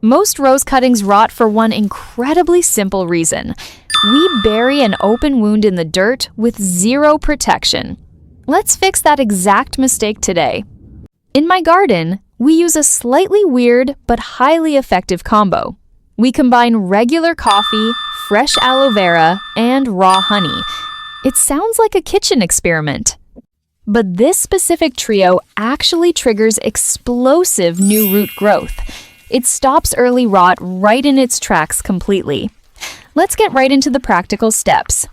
Most rose cuttings rot for one incredibly simple reason. We bury an open wound in the dirt with zero protection. Let's fix that exact mistake today. In my garden, we use a slightly weird but highly effective combo. We combine regular coffee, fresh aloe vera, and raw honey. It sounds like a kitchen experiment. But this specific trio actually triggers explosive new root growth. It stops early rot right in its tracks completely. Let's get right into the practical steps.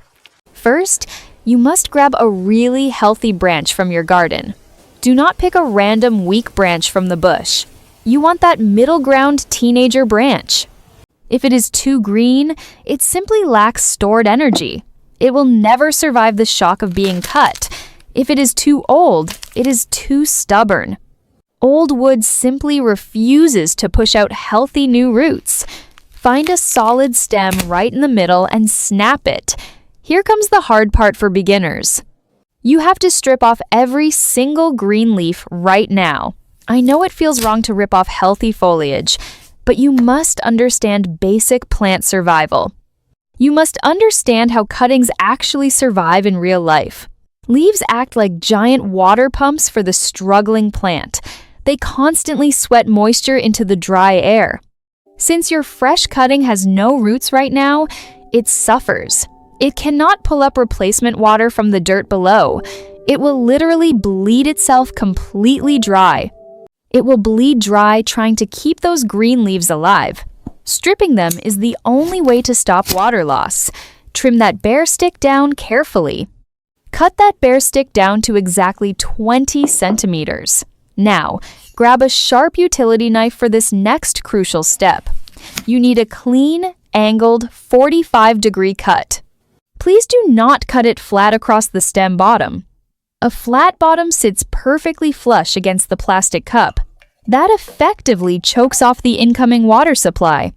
First, you must grab a really healthy branch from your garden. Do not pick a random weak branch from the bush. You want that middle ground teenager branch. If it is too green, it simply lacks stored energy. It will never survive the shock of being cut. If it is too old, it is too stubborn. Old wood simply refuses to push out healthy new roots. Find a solid stem right in the middle and snap it. Here comes the hard part for beginners. You have to strip off every single green leaf right now. I know it feels wrong to rip off healthy foliage, but you must understand basic plant survival. You must understand how cuttings actually survive in real life. Leaves act like giant water pumps for the struggling plant. They constantly sweat moisture into the dry air. Since your fresh cutting has no roots right now, it suffers. It cannot pull up replacement water from the dirt below. It will literally bleed itself completely dry. It will bleed dry trying to keep those green leaves alive. Stripping them is the only way to stop water loss. Trim that bare stick down carefully. Cut that bare stick down to exactly 20 centimeters. Now, grab a sharp utility knife for this next crucial step. You need a clean, angled, 45-degree cut. Please do not cut it flat across the stem bottom. A flat bottom sits perfectly flush against the plastic cup. That effectively chokes off the incoming water supply.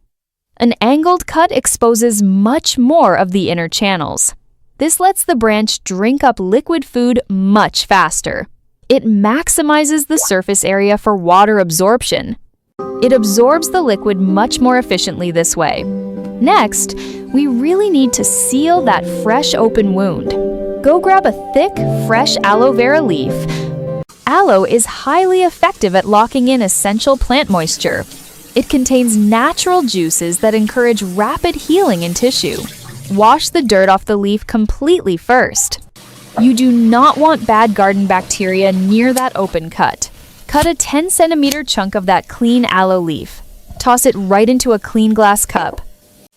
An angled cut exposes much more of the inner channels. This lets the branch drink up liquid food much faster. It maximizes the surface area for water absorption. It absorbs the liquid much more efficiently this way. Next, we really need to seal that fresh open wound. Go grab a thick, fresh aloe vera leaf. Aloe is highly effective at locking in essential plant moisture. It contains natural juices that encourage rapid healing in tissue. Wash the dirt off the leaf completely first. You do not want bad garden bacteria near that open cut. Cut a 10-centimeter chunk of that clean aloe leaf. Toss it right into a clean glass cup.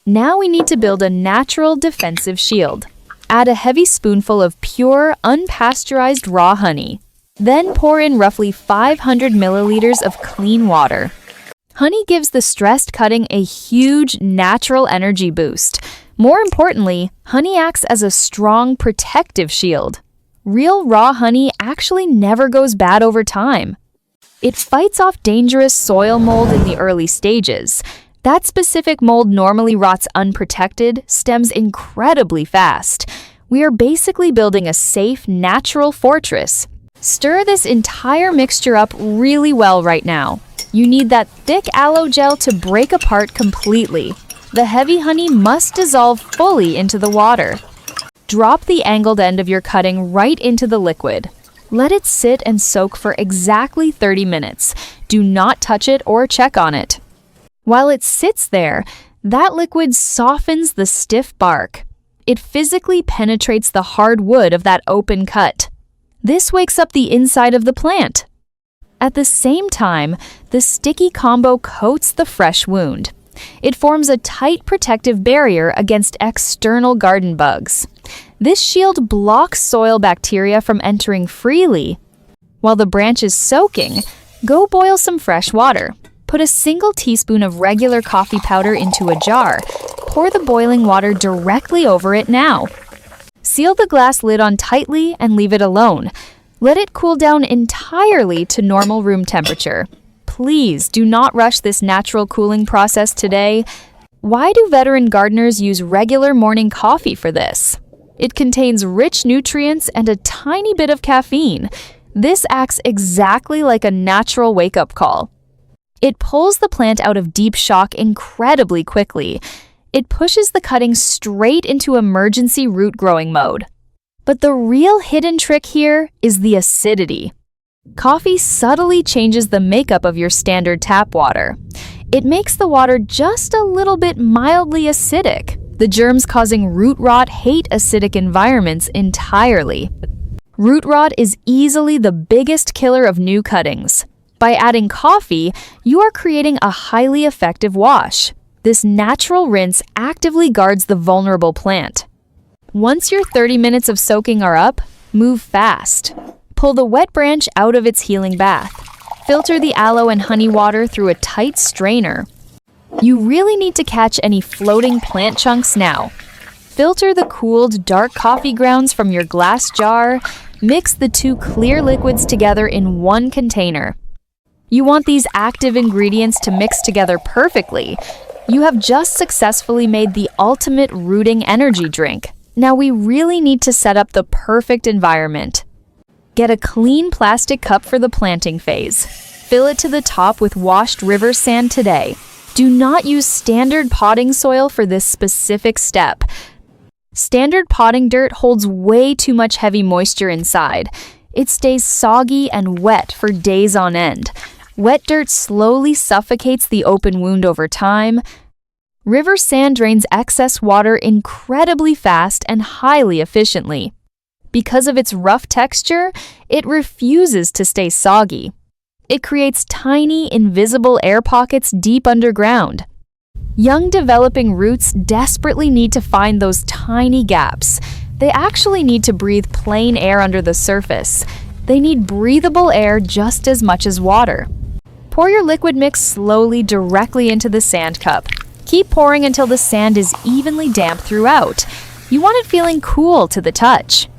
Now we need to build a natural defensive shield. Add a heavy spoonful of pure, unpasteurized raw honey. Then pour in roughly 500 milliliters of clean water. Honey gives the stressed cutting a huge natural energy boost. More importantly, honey acts as a strong protective shield. Real raw honey actually never goes bad over time. It fights off dangerous soil mold in the early stages. That specific mold normally rots unprotected, stems incredibly fast. We are basically building a safe, natural fortress. Stir this entire mixture up really well right now. You need that thick aloe gel to break apart completely. The heavy honey must dissolve fully into the water. Drop the angled end of your cutting right into the liquid. Let it sit and soak for exactly 30 minutes. Do not touch it or check on it. While it sits there, that liquid softens the stiff bark. It physically penetrates the hard wood of that open cut. This wakes up the inside of the plant. At the same time, the sticky combo coats the fresh wound. It forms a tight protective barrier against external garden bugs. This shield blocks soil bacteria from entering freely. While the branch is soaking, go boil some fresh water. Put a single teaspoon of regular coffee powder into a jar. Pour the boiling water directly over it now. Seal the glass lid on tightly and leave it alone. Let it cool down entirely to normal room temperature. Please do not rush this natural cooling process today. Why do veteran gardeners use regular morning coffee for this? It contains rich nutrients and a tiny bit of caffeine. This acts exactly like a natural wake-up call. It pulls the plant out of deep shock incredibly quickly. It pushes the cutting straight into emergency root growing mode. But the real hidden trick here is the acidity. Coffee subtly changes the makeup of your standard tap water. It makes the water just a little bit mildly acidic. The germs causing root rot hate acidic environments entirely. Root rot is easily the biggest killer of new cuttings. By adding coffee, you are creating a highly effective wash. This natural rinse actively guards the vulnerable plant. Once your 30 minutes of soaking are up, move fast. Pull the wet branch out of its healing bath. Filter the aloe and honey water through a tight strainer. You really need to catch any floating plant chunks now. Filter the cooled dark coffee grounds from your glass jar. Mix the two clear liquids together in one container. You want these active ingredients to mix together perfectly. You have just successfully made the ultimate rooting energy drink. Now we really need to set up the perfect environment. Get a clean plastic cup for the planting phase. Fill it to the top with washed river sand today. Do not use standard potting soil for this specific step. Standard potting dirt holds way too much heavy moisture inside. It stays soggy and wet for days on end. Wet dirt slowly suffocates the open wound over time. River sand drains excess water incredibly fast and highly efficiently. Because of its rough texture, it refuses to stay soggy. It creates tiny, invisible air pockets deep underground. Young developing roots desperately need to find those tiny gaps. They actually need to breathe plain air under the surface. They need breathable air just as much as water. Pour your liquid mix slowly directly into the sand cup. Keep pouring until the sand is evenly damp throughout. You want it feeling cool to the touch.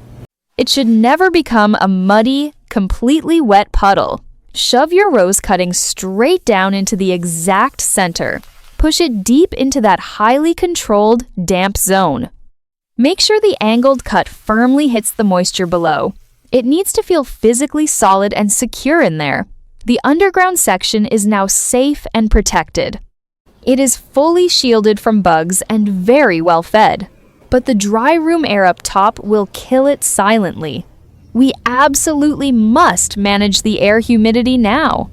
It should never become a muddy, completely wet puddle. Shove your rose cutting straight down into the exact center. Push it deep into that highly controlled, damp zone. Make sure the angled cut firmly hits the moisture below. It needs to feel physically solid and secure in there. The underground section is now safe and protected. It is fully shielded from bugs and very well fed. But the dry room air up top will kill it silently. We absolutely must manage the air humidity now.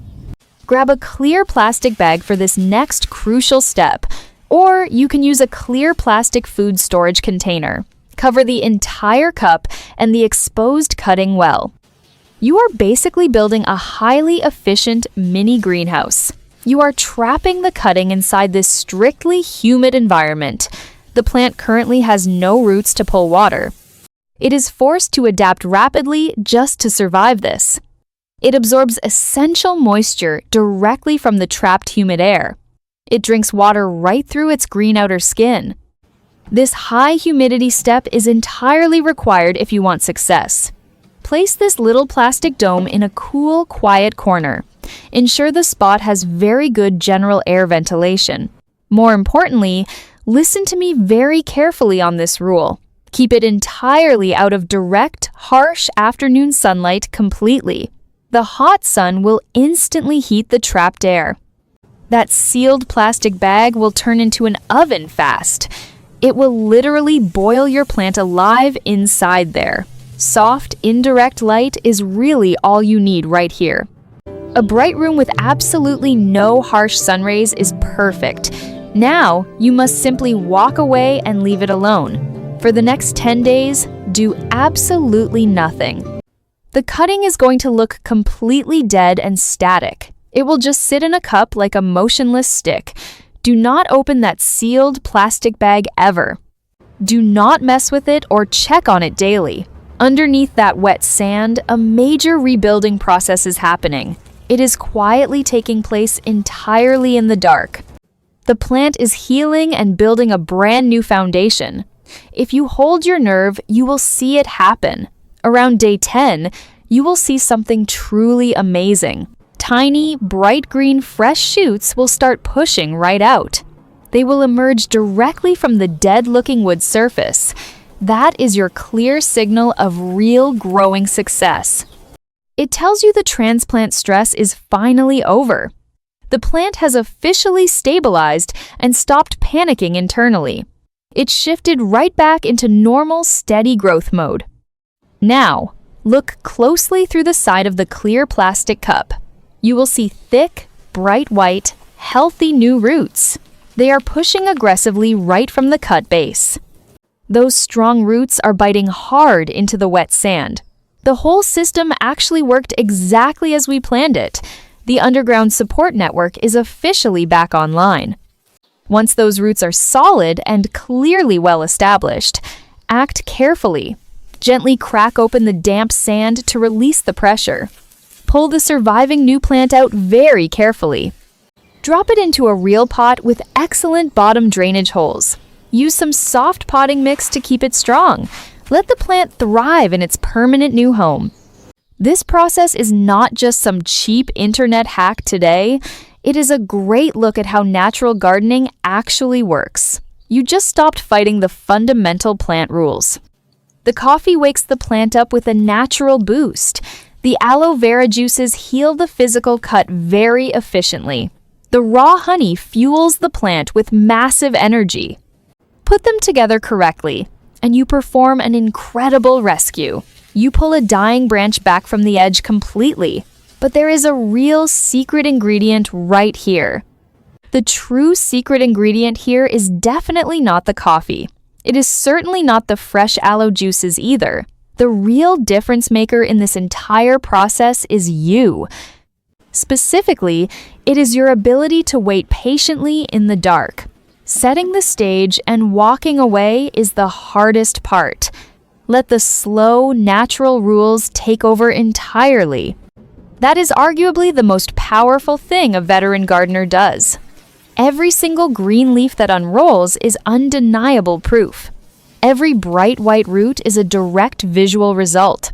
Grab a clear plastic bag for this next crucial step, or you can use a clear plastic food storage container. Cover the entire cup and the exposed cutting well. You are basically building a highly efficient mini greenhouse. You are trapping the cutting inside this strictly humid environment. The plant currently has no roots to pull water. It is forced to adapt rapidly just to survive this. It absorbs essential moisture directly from the trapped humid air. It drinks water right through its green outer skin. This high humidity step is entirely required if you want success. Place this little plastic dome in a cool, quiet corner. Ensure the spot has very good general air ventilation. More importantly, listen to me very carefully on this rule. Keep it entirely out of direct, harsh afternoon sunlight completely. The hot sun will instantly heat the trapped air. That sealed plastic bag will turn into an oven fast. It will literally boil your plant alive inside there. Soft, indirect light is really all you need right here. A bright room with absolutely no harsh sun rays is perfect. Now, you must simply walk away and leave it alone. For the next 10 days, do absolutely nothing. The cutting is going to look completely dead and static. It will just sit in a cup like a motionless stick. Do not open that sealed plastic bag ever. Do not mess with it or check on it daily. Underneath that wet sand, a major rebuilding process is happening. It is quietly taking place entirely in the dark. The plant is healing and building a brand new foundation. If you hold your nerve, you will see it happen. Around day 10, you will see something truly amazing. Tiny, bright green fresh shoots will start pushing right out. They will emerge directly from the dead-looking wood surface. That is your clear signal of real growing success. It tells you the transplant stress is finally over. The plant has officially stabilized and stopped panicking internally. It shifted right back into normal, steady growth mode. Now, look closely through the side of the clear plastic cup. You will see thick, bright white, healthy new roots. They are pushing aggressively right from the cut base. Those strong roots are biting hard into the wet sand. The whole system actually worked exactly as we planned it. The underground support network is officially back online. Once those roots are solid and clearly well established, act carefully. Gently crack open the damp sand to release the pressure. Pull the surviving new plant out very carefully. Drop it into a real pot with excellent bottom drainage holes. Use some soft potting mix to keep it strong. Let the plant thrive in its permanent new home. This process is not just some cheap internet hack today. It is a great look at how natural gardening actually works. You just stopped fighting the fundamental plant rules. The coffee wakes the plant up with a natural boost. The aloe vera juices heal the physical cut very efficiently. The raw honey fuels the plant with massive energy. Put them together correctly, and you perform an incredible rescue. You pull a dying branch back from the edge completely, but there is a real secret ingredient right here. The true secret ingredient here is definitely not the coffee. It is certainly not the fresh aloe juices either. The real difference maker in this entire process is you. Specifically, it is your ability to wait patiently in the dark. Setting the stage and walking away is the hardest part. Let the slow, natural rules take over entirely. That is arguably the most powerful thing a veteran gardener does. Every single green leaf that unrolls is undeniable proof. Every bright white root is a direct visual result.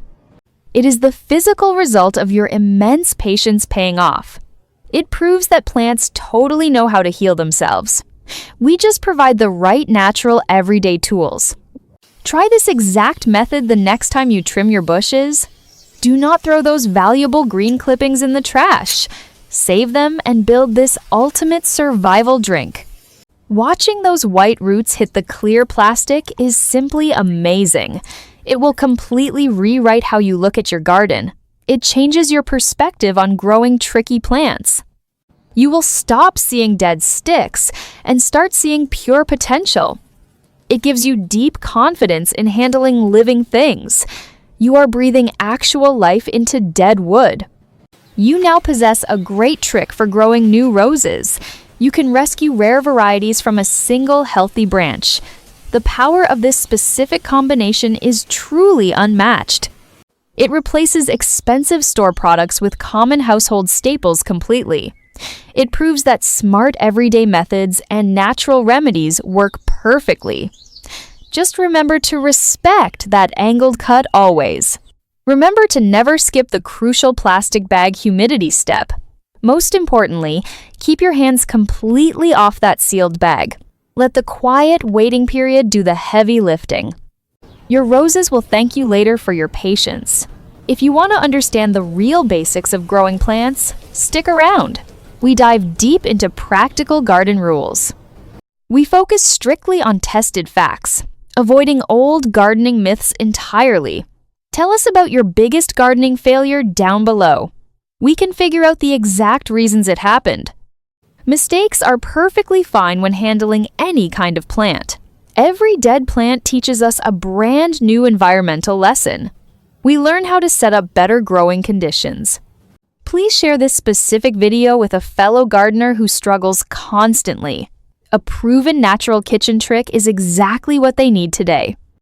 It is the physical result of your immense patience paying off. It proves that plants totally know how to heal themselves. We just provide the right natural everyday tools. Try this exact method the next time you trim your bushes. Do not throw those valuable green clippings in the trash. Save them and build this ultimate survival drink. Watching those white roots hit the clear plastic is simply amazing. It will completely rewrite how you look at your garden. It changes your perspective on growing tricky plants. You will stop seeing dead sticks and start seeing pure potential. It gives you deep confidence in handling living things. You are breathing actual life into dead wood. You now possess a great trick for growing new roses. You can rescue rare varieties from a single healthy branch. The power of this specific combination is truly unmatched. It replaces expensive store products with common household staples completely. It proves that smart everyday methods and natural remedies work perfectly. Just remember to respect that angled cut always. Remember to never skip the crucial plastic bag humidity step. Most importantly, keep your hands completely off that sealed bag. Let the quiet waiting period do the heavy lifting. Your roses will thank you later for your patience. If you want to understand the real basics of growing plants, stick around. We dive deep into practical garden rules. We focus strictly on tested facts, avoiding old gardening myths entirely. Tell us about your biggest gardening failure down below. We can figure out the exact reasons it happened. Mistakes are perfectly fine when handling any kind of plant. Every dead plant teaches us a brand new environmental lesson. We learn how to set up better growing conditions. Please share this specific video with a fellow gardener who struggles constantly. A proven natural kitchen trick is exactly what they need today.